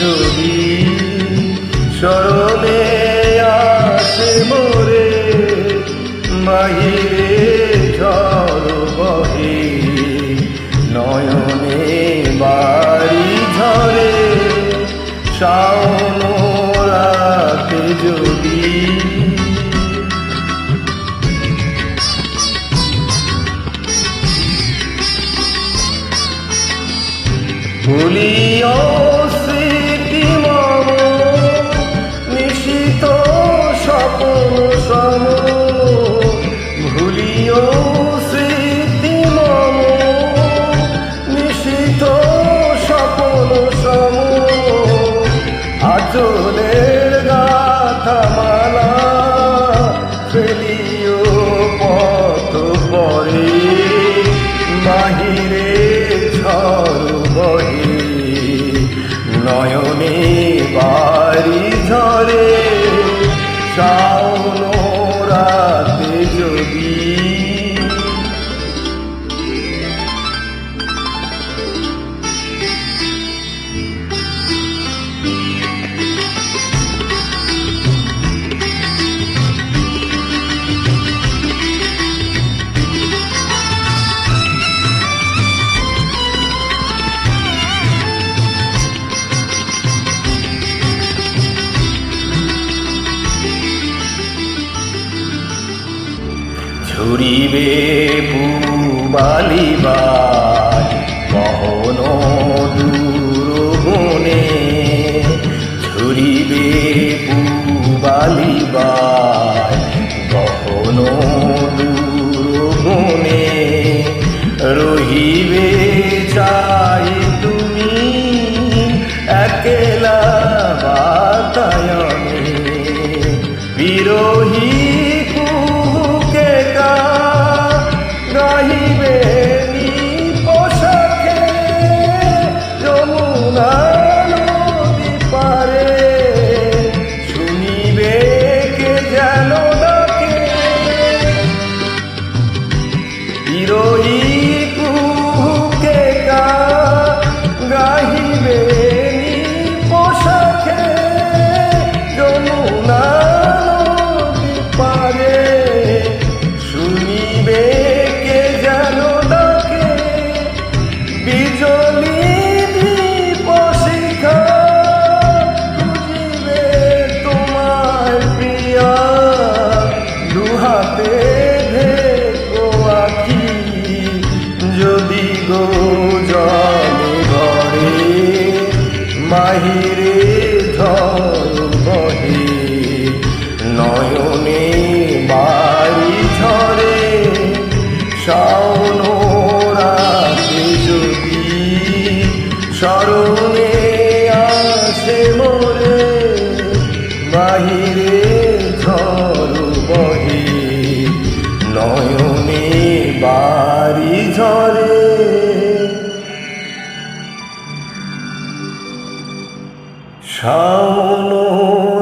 যদি স্মরণে আসে মোরে, বাহিরে ঝড় বহে, নয়নে বাড়ি ঝরে, শাওন রাতে যদি ভুলিও স্মৃতি মম, নিশিত স্বপ্ন সম, ভুলিও স্মৃতি মম, নিশিত স্বপ্ন সম, আঁচলের গাথা মালা ফেলিও পথ পরে, বাহিরে ঝড় বহে, নয়নে বাড়ি ঝরে, শাওন রাতে যদি ঝুরিবে পুবালিবার গহন দূর বনে, ঝুরিবে পুবালিবার গহন দূর বনে, রহিবে চাই তুমি একলা বাতায়নে, বিরহী গাহিবে পোশাকে, যমুনা নদী পারে, শুনিবে কে যেন ডাকে, বিরহী কুহুকে গাহিবে পোশাকে, যমুনা নদী পারে, শুনিবে বিজলি দীপ শিখা, খুঁজিবে তোমার প্রিয়া, দুহাতে ঢেকো আখি, যদি গো জলে ঘরে, বাহিরে ঝড় বহে, নয়নে বাড়ি ঝরে, শাওন রাতে যদি স্মরণে আসে মোরে, বাহিরে ঝড় বহে, নয়নে বাড়ি ঝরে, শাওন